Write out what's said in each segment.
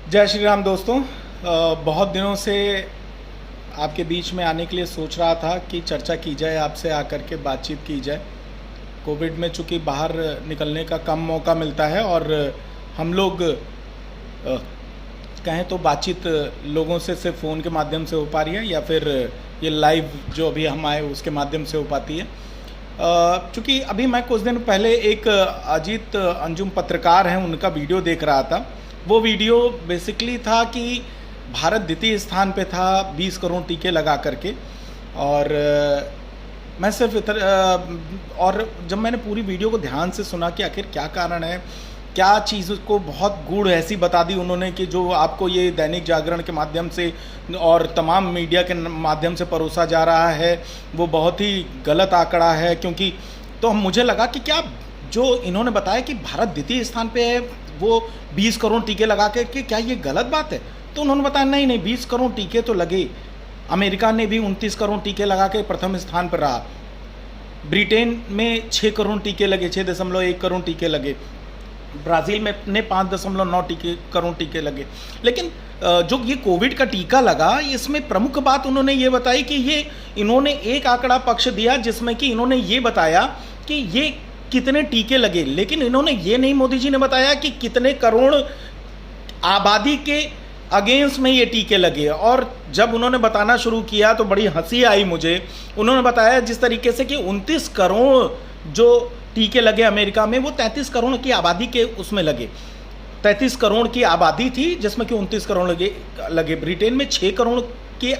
जय श्री राम दोस्तों। बहुत दिनों से आपके बीच में आने के लिए सोच रहा था कि चर्चा की जाए, आपसे आकर के बातचीत की जाए। कोविड में चूँकि बाहर निकलने का कम मौका मिलता है और हम लोग कहें तो बातचीत लोगों से सिर्फ फ़ोन के माध्यम से हो पा रही है या फिर ये लाइव जो अभी हम आए उसके माध्यम से हो पाती है। चूँकि अभी मैं कुछ दिन पहले एक अजीत अंजुम पत्रकार हैं, उनका वीडियो देख रहा था। वो वीडियो बेसिकली था कि भारत द्वितीय स्थान पे था 20 करोड़ टीके लगा करके। और मैं सिर्फ और जब मैंने पूरी वीडियो को ध्यान से सुना कि आखिर क्या कारण है, क्या चीज़ को बहुत गूढ़ ऐसी बता दी उन्होंने कि जो आपको ये दैनिक जागरण के माध्यम से और तमाम मीडिया के माध्यम से परोसा जा रहा है वो बहुत ही गलत आंकड़ा है। क्योंकि तो मुझे लगा कि क्या जो इन्होंने बताया कि भारत द्वितीय स्थान पे है वो 20 करोड़ टीके लगा के, कि क्या ये गलत बात है? तो उन्होंने बताया नहीं 20 करोड़ टीके तो लगे। अमेरिका ने भी 29 करोड़ टीके लगा के प्रथम स्थान पर रहा। ब्रिटेन में 6 करोड़ टीके लगे, 6.1 करोड़ टीके लगे। ब्राज़ील में ने 5.9 करोड़ टीके लगे। लेकिन जो ये कोविड का टीका लगा, इसमें प्रमुख बात उन्होंने ये बताई कि ये इन्होंने एक आंकड़ा पक्ष दिया जिसमें कि इन्होंने ये बताया कि ये कितने टीके लगे, लेकिन इन्होंने ये नहीं मोदी जी ने बताया कि कितने करोड़ आबादी के अगेंस्ट में ये टीके लगे। और जब उन्होंने बताना शुरू किया तो बड़ी हंसी आई मुझे। उन्होंने बताया जिस तरीके से कि 29 करोड़ जो टीके लगे अमेरिका में, वो 33 करोड़ की आबादी के उसमें लगे। 33 करोड़ की आबादी थी जिसमें कि 29 करोड़ लगे। ब्रिटेन में 6 करोड़ के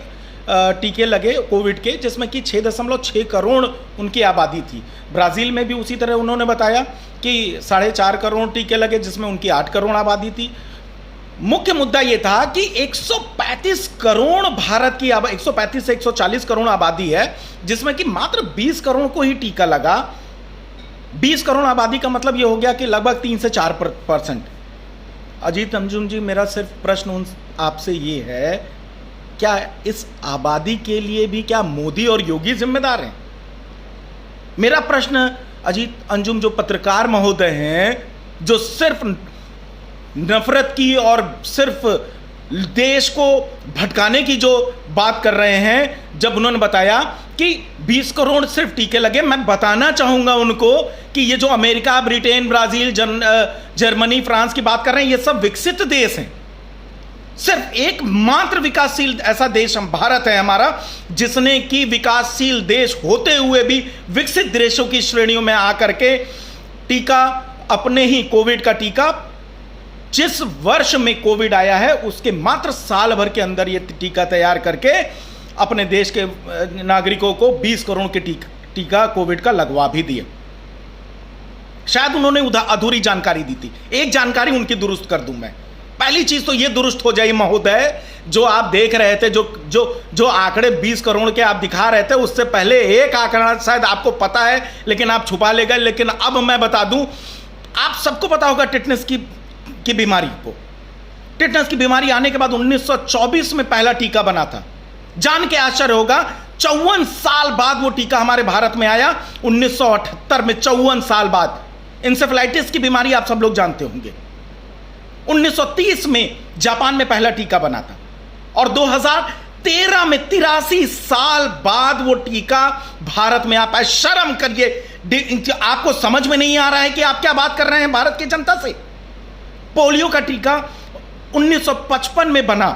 टीके लगे कोविड के, जिसमें कि 6.6 करोड़ उनकी आबादी थी। ब्राज़ील में भी उसी तरह उन्होंने बताया कि 4.5 करोड़ टीके लगे जिसमें उनकी 8 करोड़ आबादी थी। मुख्य मुद्दा ये था कि 135 करोड़ भारत की 135 से 140 करोड़ आबादी है जिसमें कि मात्र 20 करोड़ को ही टीका लगा। 20 करोड़ आबादी का मतलब ये हो गया कि लगभग 3 से 4%। अजीत अंजुम जी, मेरा सिर्फ प्रश्न आपसे ये है, क्या इस आबादी के लिए भी क्या मोदी और योगी जिम्मेदार हैं? मेरा प्रश्न अजीत अंजुम जो पत्रकार महोदय हैं, जो सिर्फ नफरत की और सिर्फ देश को भटकाने की जो बात कर रहे हैं, जब उन्होंने बताया कि 20 करोड़ सिर्फ टीके लगे, मैं बताना चाहूंगा उनको कि ये जो America, Britain, Brazil, Germany, France की बात कर रहे हैं, ये सब विकसित देश हैं। सिर्फ एकमात्र विकासशील ऐसा देश हम भारत है हमारा, जिसने कि विकासशील देश होते हुए भी विकसित देशों की श्रेणियों में आकर के टीका, अपने ही कोविड का टीका, जिस वर्ष में कोविड आया है उसके मात्र साल भर के अंदर ये टीका तैयार करके अपने देश के नागरिकों को 20 करोड़ के टीका कोविड का लगवा भी दिया। शायद उन्होंने अधूरी जानकारी दी थी। एक जानकारी उनकी दुरुस्त कर दूं मैं। पहली चीज तो ये दुरुस्त हो जाए महोदय, जो आप देख रहे थे, जो आंकड़े 20 करोड़ के आप दिखा रहे थे, उससे पहले एक आंकड़ा शायद आपको पता है लेकिन आप छुपा ले गए। लेकिन अब मैं बता दूं, आप सबको पता होगा टिटनेस की बीमारी को। टिटनेस की बीमारी आने के बाद 1924 में पहला टीका बना था। जान के आश्चर्य होगा, 54 साल बाद वो टीका हमारे भारत में आया। 1978 में 54 साल बाद। इंसेफेलाइटिस की बीमारी आप सब लोग जानते होंगे। 1930 में जापान में पहला टीका बना था और 2013 में 83 साल बाद वो टीका भारत में आ पाया। शर्म करिए, आपको समझ में नहीं आ रहा है कि आप क्या बात कर रहे हैं भारत की जनता से। पोलियो का टीका 1955 में बना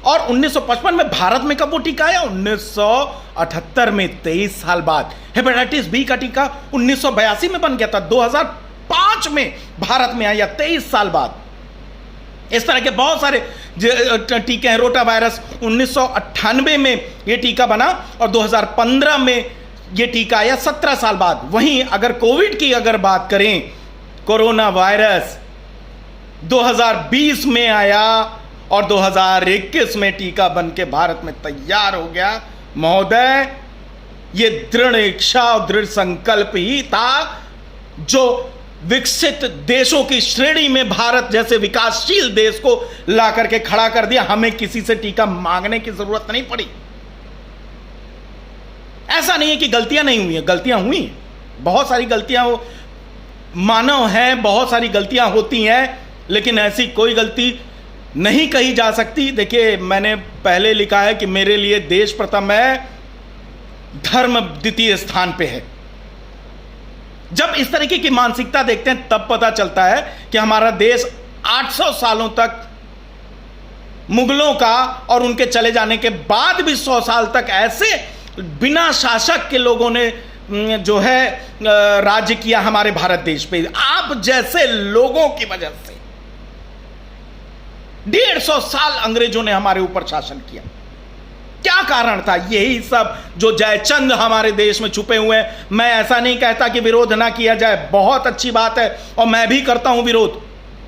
और 1955 में भारत में कब वो टीका आया? 1978 में, 23 साल बाद। हेपेटाइटिस बी का टीका 1982 में बन गया था, 2005 में भारत में आया, 23 साल बाद। इस तरह के बहुत सारे टीके हैं। रोटा वायरस 1998 में ये टीका बना और 2015 में ये टीका आया, 17 साल बाद। वहीं अगर कोविड की अगर बात करें, कोरोना वायरस 2020 में आया और 2021 में टीका बन के भारत में तैयार हो गया। महोदय, ये दृढ़ इच्छा और दृढ़ संकल्प ही था जो विकसित देशों की श्रेणी में भारत जैसे विकासशील देश को ला करके खड़ा कर दिया। हमें किसी से टीका मांगने की जरूरत नहीं पड़ी। ऐसा नहीं है कि गलतियां नहीं हुई हैं, गलतियां हुई, बहुत सारी गलतियां मानव हैं, बहुत सारी गलतियां होती हैं, लेकिन ऐसी कोई गलती नहीं कही जा सकती। देखिए, मैंने पहले लिखा है कि मेरे लिए देश प्रथम है, धर्म द्वितीय स्थान पे है। जब इस तरीके की मानसिकता देखते हैं तब पता चलता है कि हमारा देश 800 सालों तक मुगलों का और उनके चले जाने के बाद भी 100 साल तक ऐसे बिना शासक के लोगों ने जो है राज्य किया हमारे भारत देश पे, आप जैसे लोगों की वजह से 150 साल अंग्रेजों ने हमारे ऊपर शासन किया। क्या कारण था? यही सब जो जयचंद हमारे देश में छुपे हुए हैं। मैं ऐसा नहीं कहता कि विरोध ना किया जाए, बहुत अच्छी बात है और मैं भी करता हूं विरोध।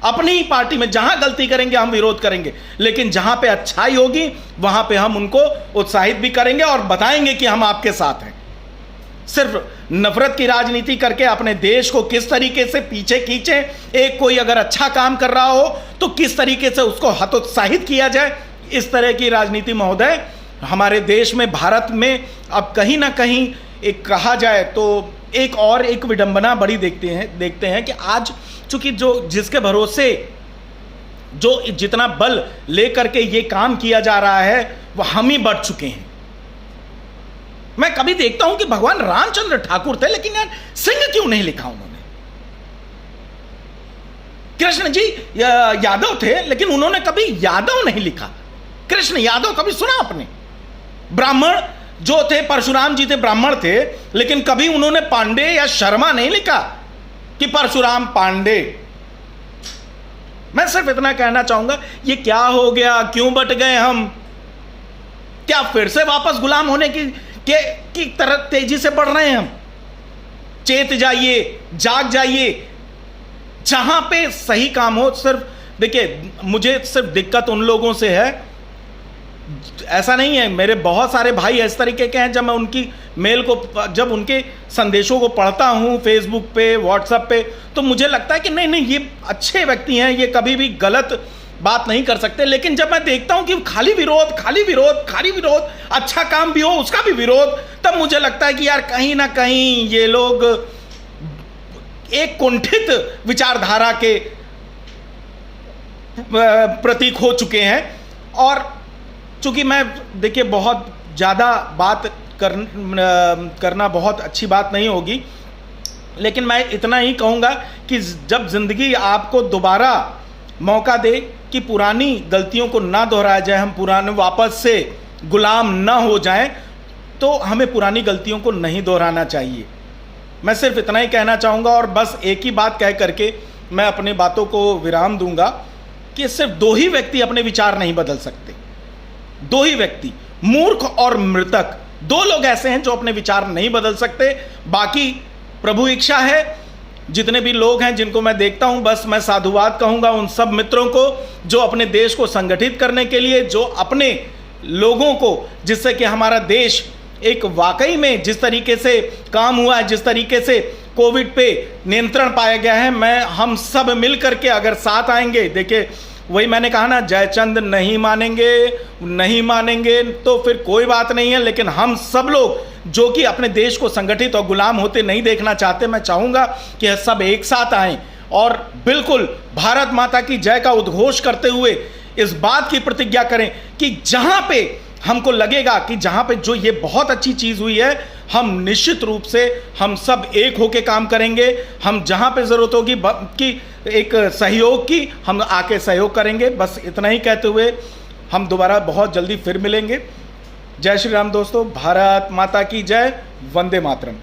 अपनी ही पार्टी में जहां गलती करेंगे हम विरोध करेंगे, लेकिन जहां पे अच्छाई होगी वहां पे हम उनको उत्साहित भी करेंगे और बताएंगे कि हम आपके साथ हैं। सिर्फ नफरत की राजनीति करके अपने देश को किस तरीके से पीछे खींचे, एक कोई अगर अच्छा काम कर रहा हो तो किस तरीके से उसको हतोत्साहित किया जाए, इस तरह की राजनीति महोदय हमारे देश में, भारत में अब कहीं ना कहीं एक कहा जाए तो एक विडंबना बड़ी देखते हैं कि आज चूंकि जो जिसके भरोसे जो जितना बल लेकर के ये काम किया जा रहा है वह हम ही बढ़ चुके हैं। मैं कभी देखता हूं कि भगवान रामचंद्र ठाकुर थे, लेकिन यार सिंह क्यों नहीं लिखा उन्होंने? कृष्ण जी यादव थे, लेकिन उन्होंने कभी यादव नहीं लिखा। कृष्ण यादव कभी सुना आपने? ब्राह्मण जो थे, परशुराम जी थे, ब्राह्मण थे, लेकिन कभी उन्होंने पांडे या शर्मा नहीं लिखा कि परशुराम पांडे। मैं सिर्फ इतना कहना चाहूंगा, ये क्या हो गया? क्यों बट गए हम? क्या फिर से वापस गुलाम होने की तरह तेजी से बढ़ रहे हैं हम? चेत जाइए, जाग जाइए। जहां पे सही काम हो, सिर्फ देखिए, मुझे सिर्फ दिक्कत उन लोगों से है, ऐसा नहीं है, मेरे बहुत सारे भाई इस तरीके के हैं, जब मैं उनकी मेल को, जब उनके संदेशों को पढ़ता हूं फेसबुक पे, व्हाट्सएप पे, तो मुझे लगता है कि नहीं नहीं, ये अच्छे व्यक्ति हैं, ये कभी भी गलत बात नहीं कर सकते। लेकिन जब मैं देखता हूं कि खाली विरोध, खाली विरोध, खाली विरोध, अच्छा काम भी हो उसका भी विरोध, तब मुझे लगता है कि यार कहीं ना कहीं ये लोग एक कुंठित विचारधारा के प्रतीक हो चुके हैं। और चूंकि मैं, देखिए, बहुत ज़्यादा बात करना बहुत अच्छी बात नहीं होगी, लेकिन मैं इतना ही कहूँगा कि जब ज़िंदगी आपको दोबारा मौका दे कि पुरानी गलतियों को ना दोहराया जाए, हम पुराने वापस से गुलाम ना हो जाएं, तो हमें पुरानी गलतियों को नहीं दोहराना चाहिए। मैं सिर्फ इतना ही कहना चाहूँगा और बस एक ही बात कह करके मैं अपने बातों को विराम दूंगा कि सिर्फ दो ही व्यक्ति अपने विचार नहीं बदल सकते। दो ही व्यक्ति, मूर्ख और मृतक, दो लोग ऐसे हैं जो अपने विचार नहीं बदल सकते। बाकी प्रभु इच्छा है। जितने भी लोग हैं जिनको मैं देखता हूं, बस मैं साधुवाद कहूंगा उन सब मित्रों को जो अपने देश को संगठित करने के लिए, जो अपने लोगों को, जिससे कि हमारा देश एक वाकई में जिस तरीके से काम हुआ है, जिस तरीके से कोविड पे नियंत्रण पाया गया है, हम सब मिल करके अगर साथ आएंगे, देखिए वही मैंने कहा ना, जयचंद नहीं मानेंगे तो फिर कोई बात नहीं है, लेकिन हम सब लोग जो कि अपने देश को संगठित और गुलाम होते नहीं देखना चाहते, मैं चाहूँगा कि सब एक साथ आएं और बिल्कुल भारत माता की जय का उद्घोष करते हुए इस बात की प्रतिज्ञा करें कि जहाँ पे हमको लगेगा कि जहाँ पे जो ये बहुत अच्छी चीज़ हुई है, हम निश्चित रूप से हम सब एक होके काम करेंगे। हम जहाँ पे ज़रूरत होगी कि एक सहयोग की, हम आके सहयोग करेंगे। बस इतना ही कहते हुए हम दोबारा बहुत जल्दी फिर मिलेंगे। जय श्री राम दोस्तों, भारत माता की जय, वंदे मातरम।